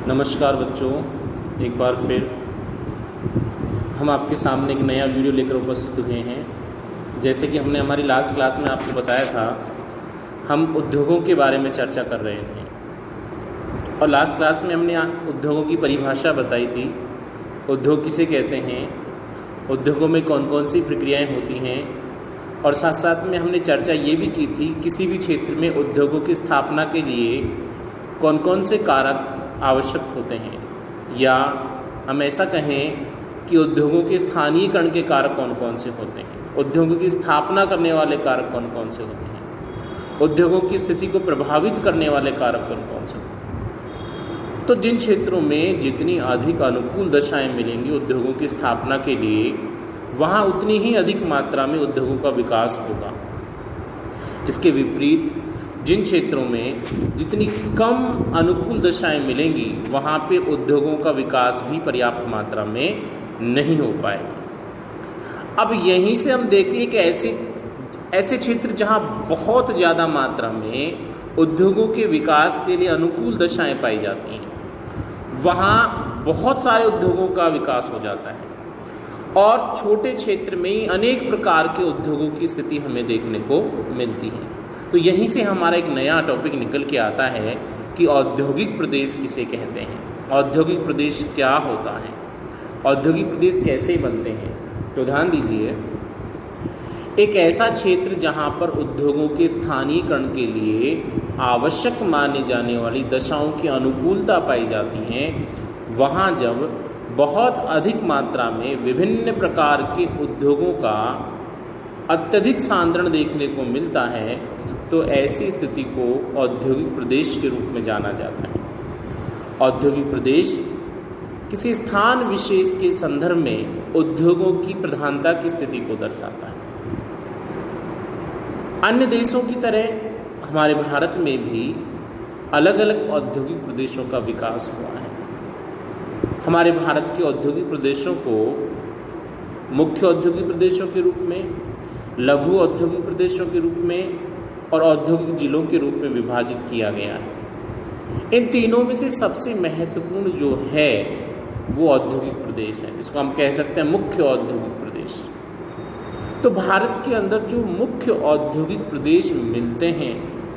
नमस्कार बच्चों, एक बार फिर हम आपके सामने एक नया वीडियो लेकर उपस्थित हुए हैं। जैसे कि हमने हमारी लास्ट क्लास में आपको बताया था, हम उद्योगों के बारे में चर्चा कर रहे थे और लास्ट क्लास में हमने उद्योगों की परिभाषा बताई थी। उद्योग किसे कहते हैं, उद्योगों में कौन कौन सी प्रक्रियाएं होती हैं, और साथ साथ में हमने चर्चा ये भी की थी किसी भी क्षेत्र में उद्योगों की स्थापना के लिए कौन कौन से कारक आवश्यक होते हैं, या हम ऐसा कहें कि उद्योगों के स्थानीयकरण के कारक कौन कौन से होते हैं, उद्योगों की स्थापना करने वाले कारक कौन कौन से होते हैं, उद्योगों की स्थिति को प्रभावित करने वाले कारक कौन कौन से होते हैं। तो जिन क्षेत्रों में जितनी अधिक अनुकूल दशाएं मिलेंगी उद्योगों की स्थापना के लिए, वहाँ उतनी ही अधिक मात्रा में उद्योगों का विकास होगा। इसके विपरीत जिन क्षेत्रों में जितनी कम अनुकूल दशाएं मिलेंगी, वहाँ पे उद्योगों का विकास भी पर्याप्त मात्रा में नहीं हो पाएगा। अब यहीं से हम देखिए कि ऐसे क्षेत्र जहाँ बहुत ज़्यादा मात्रा में उद्योगों के विकास के लिए अनुकूल दशाएं पाई जाती हैं, वहाँ बहुत सारे उद्योगों का विकास हो जाता है और छोटे क्षेत्र में ही अनेक प्रकार के उद्योगों की स्थिति हमें देखने को मिलती है। तो यहीं से हमारा एक नया टॉपिक निकल के आता है कि औद्योगिक प्रदेश किसे कहते हैं, औद्योगिक प्रदेश क्या होता है, औद्योगिक प्रदेश कैसे बनते हैं। तो ध्यान दीजिए, एक ऐसा क्षेत्र जहां पर उद्योगों के स्थानीयकरण के लिए आवश्यक माने जाने वाली दशाओं की अनुकूलता पाई जाती हैं, वहां जब बहुत अधिक मात्रा में विभिन्न प्रकार के उद्योगों का अत्यधिक सांद्रण देखने को मिलता है, तो ऐसी स्थिति को औद्योगिक प्रदेश के रूप में जाना जाता है। औद्योगिक प्रदेश किसी स्थान विशेष के संदर्भ में उद्योगों की प्रधानता की स्थिति को दर्शाता है। अन्य देशों की तरह हमारे भारत में भी अलग अलग औद्योगिक प्रदेशों का विकास हुआ है। हमारे भारत के औद्योगिक प्रदेशों को मुख्य औद्योगिक प्रदेशों के रूप में, लघु औद्योगिक प्रदेशों के रूप में और औद्योगिक जिलों के रूप में विभाजित किया गया है। इन तीनों में से सबसे महत्वपूर्ण जो है वो औद्योगिक प्रदेश है। इसको हम कह सकते हैं मुख्य औद्योगिक प्रदेश। तो भारत के अंदर जो मुख्य औद्योगिक प्रदेश मिलते हैं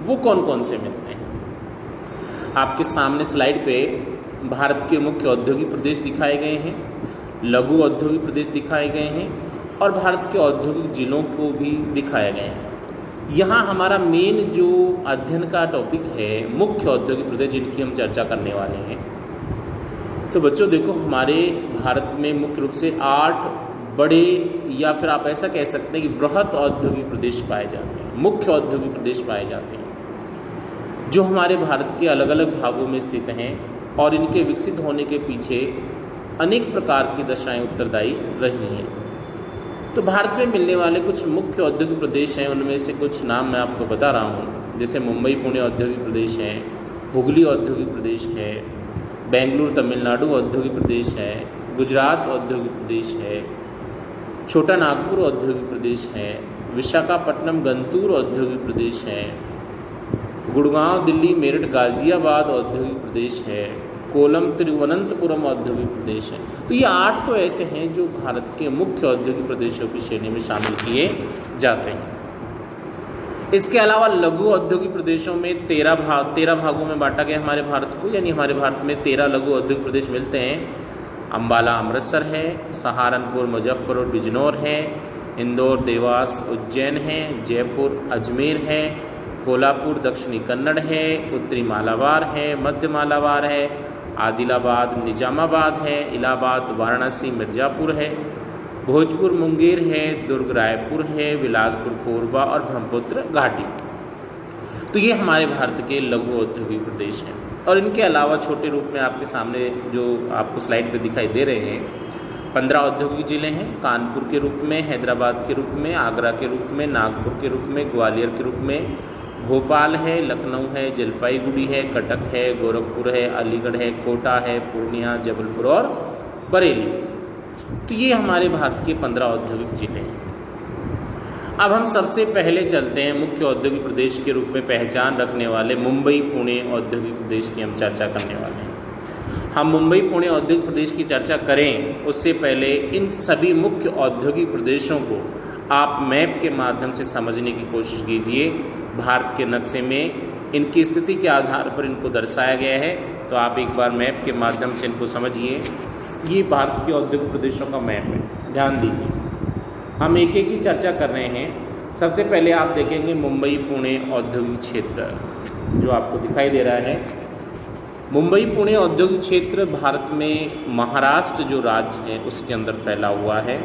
वो कौन कौन से मिलते हैं। आपके सामने स्लाइड पे भारत के मुख्य औद्योगिक प्रदेश दिखाए गए हैं, लघु औद्योगिक प्रदेश दिखाए गए हैं और भारत के औद्योगिक जिलों को भी दिखाया गया है। यहाँ हमारा मेन जो अध्ययन का टॉपिक है मुख्य औद्योगिक प्रदेश, जिनकी हम चर्चा करने वाले हैं। तो बच्चों देखो, हमारे भारत में मुख्य रूप से 8 बड़े, या फिर आप ऐसा कह सकते हैं कि वृहत औद्योगिक प्रदेश पाए जाते हैं, मुख्य औद्योगिक प्रदेश पाए जाते हैं, जो हमारे भारत के अलग अलग भागों में स्थित हैं और इनके विकसित होने के पीछे अनेक प्रकार की दशाएं उत्तरदायी रही हैं। तो भारत में मिलने वाले कुछ मुख्य औद्योगिक प्रदेश हैं, उनमें से कुछ नाम मैं आपको बता रहा हूँ। जैसे मुंबई पुणे औद्योगिक प्रदेश है, हुगली औद्योगिक प्रदेश है, बेंगलुरु तमिलनाडु औद्योगिक प्रदेश है, गुजरात औद्योगिक प्रदेश है, छोटा नागपुर औद्योगिक प्रदेश है, विशाखापट्टनम गंतूर औद्योगिक प्रदेश है, गुड़गांव दिल्ली मेरठ गाज़ियाबाद औद्योगिक प्रदेश है, कोलम तिरुवनंतपुरम औद्योगिक प्रदेश है। तो ये 8 तो ऐसे हैं जो भारत के मुख्य औद्योगिक प्रदेशों की श्रेणी में शामिल किए जाते हैं। इसके अलावा लघु औद्योगिक प्रदेशों में 13 भागों में बांटा गया हमारे भारत को, यानी हमारे भारत में 13 लघु औद्योगिक प्रदेश मिलते हैं। अम्बाला अमृतसर है, सहारनपुर मुजफ्फर और बिजनौर है, इंदौर देवास उज्जैन है, जयपुर अजमेर है, कोल्हापुर दक्षिणी कन्नड़ है, उत्तरी मालाबार है, मध्य मालाबार है, आदिलाबाद निजामाबाद है, इलाहाबाद वाराणसी मिर्ज़ापुर है, भोजपुर मुंगेर है, दुर्ग रायपुर है, बिलासपुर कोरबा और ब्रह्मपुत्र घाटी। तो ये हमारे भारत के लघु औद्योगिक प्रदेश हैं। और इनके अलावा छोटे रूप में आपके सामने जो आपको स्लाइड पे दिखाई दे रहे हैं 15 औद्योगिक जिले हैं, कानपुर के रूप में, हैदराबाद के रूप में, आगरा के रूप में, नागपुर के रूप में, ग्वालियर के रूप में, भोपाल है, लखनऊ है, जलपाईगुड़ी है, कटक है, गोरखपुर है, अलीगढ़ है, कोटा है, पूर्णिया, जबलपुर और बरेली। तो ये हमारे भारत के 15 औद्योगिक जिले हैं। अब हम सबसे पहले चलते हैं मुख्य औद्योगिक प्रदेश के रूप में पहचान रखने वाले मुंबई पुणे औद्योगिक प्रदेश की हम चर्चा करने वाले हैं। हम मुंबई पुणे औद्योगिक प्रदेश की चर्चा करें उससे पहले इन सभी मुख्य औद्योगिक प्रदेशों को आप मैप के माध्यम से समझने की कोशिश कीजिए। भारत के नक्शे में इनकी स्थिति के आधार पर इनको दर्शाया गया है, तो आप एक बार मैप के माध्यम से इनको समझिए। ये भारत के औद्योगिक प्रदेशों का मैप है, ध्यान दीजिए। हम एक एक की चर्चा कर रहे हैं। सबसे पहले आप देखेंगे मुंबई पुणे औद्योगिक क्षेत्र, जो आपको दिखाई दे रहा है। मुंबई पुणे औद्योगिक क्षेत्र भारत में महाराष्ट्र जो राज्य है उसके अंदर फैला हुआ है।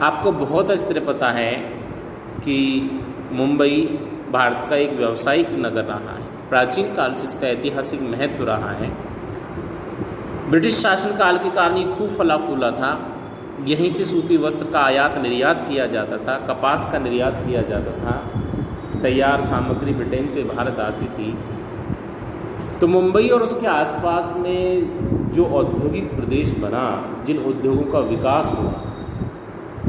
आपको बहुत अच्छी तरह पता है कि मुंबई भारत का एक व्यावसायिक नगर रहा है। प्राचीन काल से इसका ऐतिहासिक महत्व रहा है। ब्रिटिश शासनकाल के कारण ये खूब फला फूला था। यहीं से सूती वस्त्र का आयात निर्यात किया जाता था, कपास का निर्यात किया जाता था, तैयार सामग्री ब्रिटेन से भारत आती थी। तो मुंबई और उसके आसपास में जो औद्योगिक प्रदेश बना, जिन उद्योगों का विकास हुआ,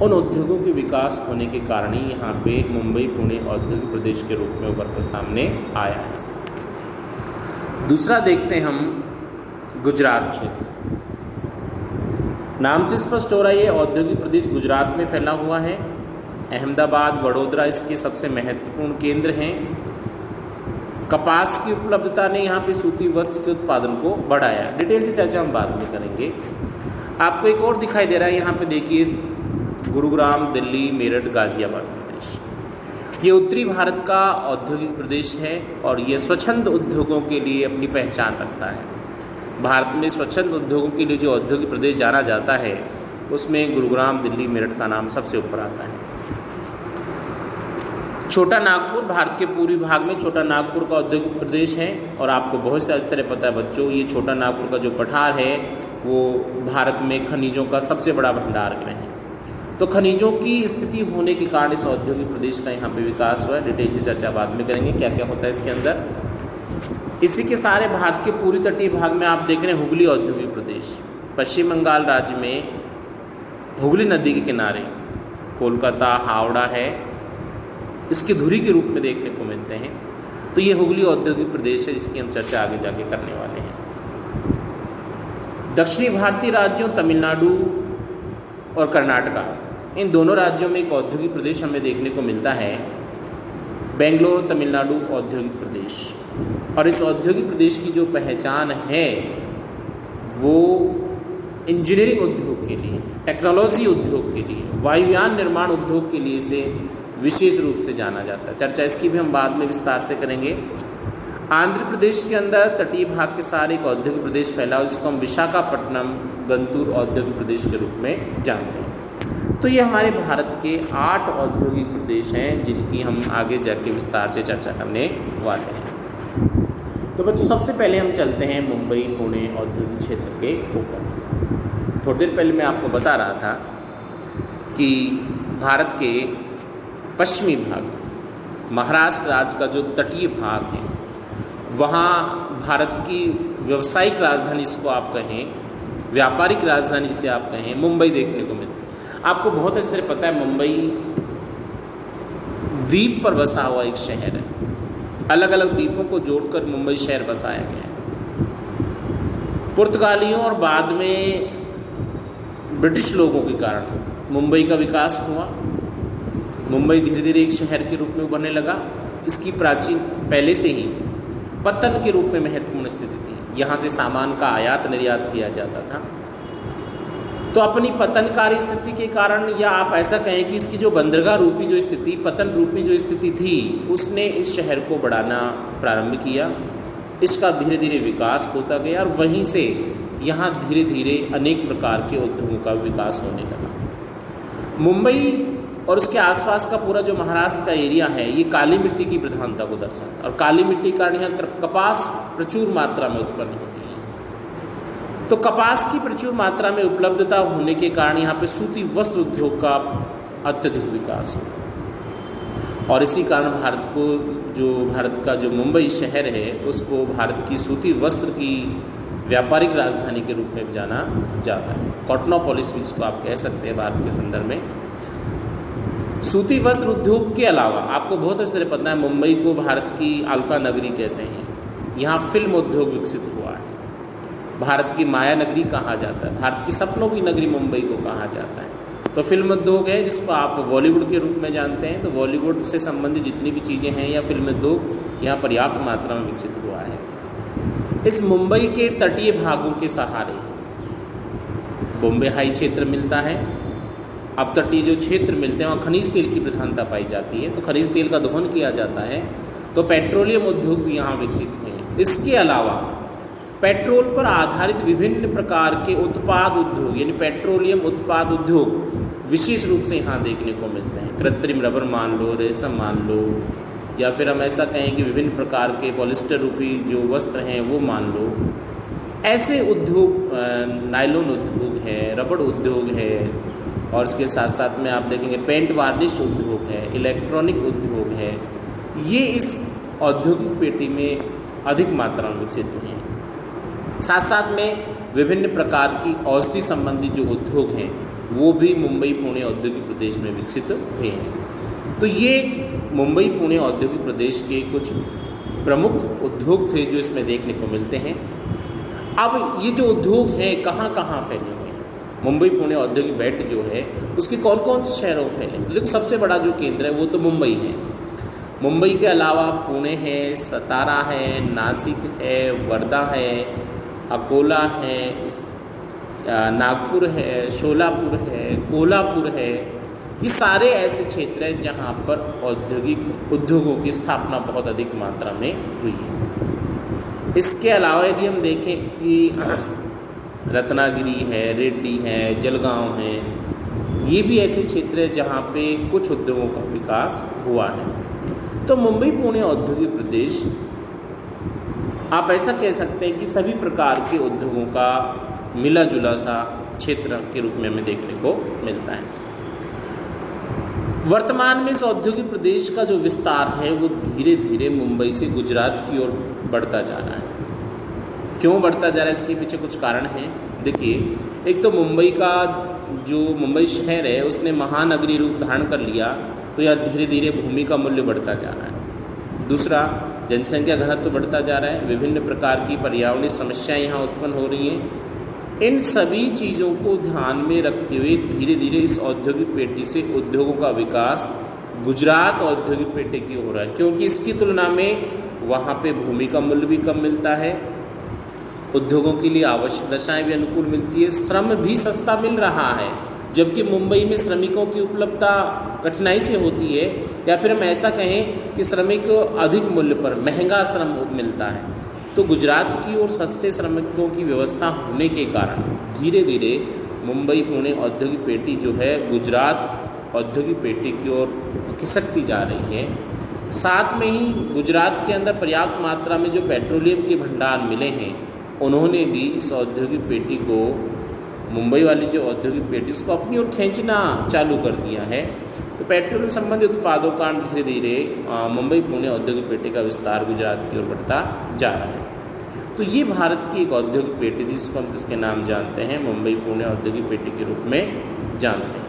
उन उद्योगों के विकास होने के कारण ही यहाँ पे मुंबई पुणे औद्योगिक प्रदेश के रूप में उभर कर सामने आया है। दूसरा देखते हैं हम गुजरात क्षेत्र। नाम से स्पष्ट हो रहा है ये औद्योगिक प्रदेश गुजरात में फैला हुआ है। अहमदाबाद, वडोदरा इसके सबसे महत्वपूर्ण केंद्र हैं। कपास की उपलब्धता ने यहाँ पे सूती वस्त्र के उत्पादन को बढ़ाया। डिटेल से चर्चा हम बाद में करेंगे। आपको एक और दिखाई दे रहा है, यहाँ पे देखिए गुरुग्राम, दिल्ली, मेरठ, गाजियाबाद प्रदेश। ये उत्तरी भारत का औद्योगिक प्रदेश है और ये स्वच्छंद उद्योगों के लिए अपनी पहचान रखता है। भारत में स्वच्छंद उद्योगों के लिए जो औद्योगिक प्रदेश जाना जाता है उसमें गुरुग्राम, दिल्ली, मेरठ का नाम सबसे ऊपर आता है। छोटा नागपुर भारत के पूर्वी भाग में छोटा नागपुर का औद्योगिक प्रदेश है और आपको बहुत से अच्छी तरह पता है बच्चों, ये छोटा नागपुर का जो पठार है वो भारत में खनिजों का सबसे बड़ा भंडार गृह है। तो खनिजों की स्थिति होने के कारण इस औद्योगिक प्रदेश का यहाँ पे विकास हुआ है। डिटेल से चर्चा बाद में करेंगे क्या क्या होता है इसके अंदर। इसी के सारे भारत के पूर्वी तटीय भाग में आप देख रहे हैं हुगली औद्योगिक प्रदेश। पश्चिम बंगाल राज्य में हुगली नदी के किनारे कोलकाता, हावड़ा है, इसकी धुरी के रूप में देखने को मिलते हैं। तो ये हुगली औद्योगिक प्रदेश है जिसकी हम चर्चा आगे जाके करने वाले हैं। दक्षिणी भारतीय राज्यों तमिलनाडु और कर्नाटका, इन दोनों राज्यों में एक औद्योगिक प्रदेश हमें देखने को मिलता है, बेंगलोर तमिलनाडु औद्योगिक प्रदेश। और इस औद्योगिक प्रदेश की जो पहचान है वो इंजीनियरिंग उद्योग के लिए, टेक्नोलॉजी उद्योग के लिए, वायुयान निर्माण उद्योग के लिए इसे विशेष रूप से जाना जाता है। चर्चा इसकी भी हम बाद में विस्तार से करेंगे। आंध्र प्रदेश के अंदर तटीय भाग के सारे एक औद्योगिक प्रदेश फैला हुआ, जिसको हम विशाखापट्टनम गंतूर औद्योगिक प्रदेश के रूप में जानते हैं। तो ये हमारे भारत के 8 औद्योगिक प्रदेश हैं जिनकी हम आगे जाके विस्तार से चर्चा करने वाले हैं। तो बच्चों सबसे पहले हम चलते हैं मुंबई पुणे औद्योगिक क्षेत्र के ऊपर। थोड़ी देर पहले मैं आपको बता रहा था कि भारत के पश्चिमी भाग, महाराष्ट्र राज्य का जो तटीय भाग है, वहाँ भारत की व्यावसायिक राजधानी जिसको आप कहें, व्यापारिक राजधानी जिसे आप कहें, मुंबई देखने को मिलती है। आपको बहुत अच्छी तरह पता है मुंबई द्वीप पर बसा हुआ एक शहर है। अलग अलग द्वीपों को जोड़कर मुंबई शहर बसाया गया है। पुर्तगालियों और बाद में ब्रिटिश लोगों के कारण मुंबई का विकास हुआ। मुंबई धीरे धीरे एक शहर के रूप में उभरने लगा। इसकी प्राचीन पहले से ही पत्तन के रूप में महत्वपूर्ण स्थिति थी। यहाँ से सामान का आयात निर्यात किया जाता था। तो अपनी पतनकारी स्थिति के कारण, या आप ऐसा कहें कि इसकी जो बंदरगाह रूपी जो स्थिति, पतन रूपी जो स्थिति थी, उसने इस शहर को बढ़ाना प्रारंभ किया। इसका धीरे धीरे विकास होता गया और वहीं से यहाँ धीरे धीरे अनेक प्रकार के उद्योगों का विकास होने लगा। मुंबई और उसके आसपास का पूरा जो महाराष्ट्र का एरिया है ये काली मिट्टी की प्रधानता को दर्शाता है और काली मिट्टी के कारण यहाँ कपास प्रचुर मात्रा में उत्पन्न होती है। तो कपास की प्रचुर मात्रा में उपलब्धता होने के कारण यहाँ पे सूती वस्त्र उद्योग का अत्यधिक विकास हुआ और इसी कारण भारत का जो मुंबई शहर है उसको भारत की सूती वस्त्र की व्यापारिक राजधानी के रूप में जाना जाता है। कॉटनोपोलिस भी इसको आप कह सकते हैं भारत के संदर्भ में। सूती वस्त्र उद्योग के अलावा आपको बहुत अच्छे से पता है मुंबई को भारत की अलका नगरी कहते हैं। यहाँ फिल्म उद्योग विकसित हुआ है। भारत की माया नगरी कहा जाता है, भारत की सपनों की नगरी मुंबई को कहा जाता है। तो फिल्म उद्योग है जिसको आप बॉलीवुड के रूप में जानते हैं, तो बॉलीवुड से संबंधित जितनी भी चीज़ें हैं या फिल्म उद्योग यहाँ पर्याप्त मात्रा में विकसित हुआ है। इस मुंबई के तटीय भागों के सहारे बॉम्बे हाई क्षेत्र मिलता है। अब तटीय जो क्षेत्र मिलते हैं वहाँ खनिज तेल की प्रधानता पाई जाती है, तो खनिज तेल का दोहन किया जाता है, तो पेट्रोलियम उद्योग भी यहाँ विकसित हुए हैं। इसके अलावा पेट्रोल पर आधारित विभिन्न प्रकार के उत्पाद उद्योग यानी पेट्रोलियम उत्पाद उद्योग विशेष रूप से यहाँ देखने को मिलते हैं। कृत्रिम रबर मान लो, रेशम मान लो, या फिर हम ऐसा कहें कि विभिन्न प्रकार के पॉलिस्टर रूपी जो वस्त्र हैं वो मान लो। ऐसे उद्योग, नायलॉन उद्योग है, रबड़ उद्योग है, और इसके साथ साथ में आप देखेंगे पेंट वार्निश उद्योग है, इलेक्ट्रॉनिक उद्योग है। ये इस औद्योगिक पेटी में अधिक मात्रा में विकसित हुए हैं। साथ साथ में विभिन्न प्रकार की औषधि संबंधी जो उद्योग हैं वो भी मुंबई पुणे औद्योगिक प्रदेश में विकसित हुए हैं। तो ये मुंबई पुणे औद्योगिक प्रदेश के कुछ प्रमुख उद्योग थे जो इसमें देखने को मिलते हैं। अब ये जो उद्योग हैं कहाँ कहाँ फैले हुए हैं, मुंबई पुणे औद्योगिक बेल्ट जो है उसके कौन कौन से शहरों में फैले? तो देखो सबसे बड़ा जो केंद्र है वो तो मुंबई है। मुंबई के अलावा पुणे है, सतारा है, नासिक है, वर्धा है, अकोला है, नागपुर है, शोलापुर है, कोल्हापुर है। ये सारे ऐसे क्षेत्र हैं जहाँ पर औद्योगिक उद्योगों की स्थापना बहुत अधिक मात्रा में हुई है। इसके अलावा यदि हम देखें कि रत्नागिरी है, रेड्डी है, जलगांव है, ये भी ऐसे क्षेत्र हैं जहाँ पे कुछ उद्योगों का विकास हुआ है। तो मुंबई पुणे औद्योगिक प्रदेश आप ऐसा कह सकते हैं कि सभी प्रकार के उद्योगों का मिला जुला सा क्षेत्र के रूप में हमें देखने को मिलता है। वर्तमान में इस औद्योगिक प्रदेश का जो विस्तार है वो धीरे धीरे मुंबई से गुजरात की ओर बढ़ता जा रहा है। क्यों बढ़ता जा रहा है, इसके पीछे कुछ कारण हैं। देखिए, एक तो मुंबई का जो मुंबई शहर है उसने महानगरी रूप धारण कर लिया, तो यह धीरे धीरे भूमि का मूल्य बढ़ता जा रहा है। दूसरा, जनसंख्या घनत्व बढ़ता जा रहा है, विभिन्न प्रकार की पर्यावरणीय समस्याएं यहाँ उत्पन्न हो रही हैं। इन सभी चीज़ों को ध्यान में रखते हुए धीरे धीरे इस औद्योगिक पेटी से उद्योगों का विकास गुजरात औद्योगिक पेटी की हो रहा है, क्योंकि इसकी तुलना में वहाँ पे भूमि का मूल्य भी कम मिलता है, उद्योगों के लिए आवश्यक दशाएं भी अनुकूल मिलती है, श्रम भी सस्ता मिल रहा है। जबकि मुंबई में श्रमिकों की उपलब्धता कठिनाई से होती है, या फिर हम ऐसा कहें कि श्रमिक अधिक मूल्य पर महंगा श्रम मिलता है। तो गुजरात की ओर सस्ते श्रमिकों की व्यवस्था होने के कारण धीरे धीरे मुंबई पुणे औद्योगिक पेटी जो है गुजरात औद्योगिक पेटी की ओर खिसकती जा रही है। साथ में ही गुजरात के अंदर पर्याप्त मात्रा में जो पेट्रोलियम के भंडार मिले हैं, उन्होंने भी इस औद्योगिक पेटी को, मुंबई वाली जो औद्योगिक पेटी उसको अपनी ओर खींचना चालू कर दिया है। तो पेट्रोलियम संबंधित उत्पादों का धीरे धीरे मुंबई पुणे औद्योगिक पेटी का विस्तार गुजरात की ओर बढ़ता जा रहा है। तो ये भारत की एक औद्योगिक पेटी थी जिसको हम किसके नाम जानते हैं, मुंबई पुणे औद्योगिक पेटी के रूप में जानते हैं।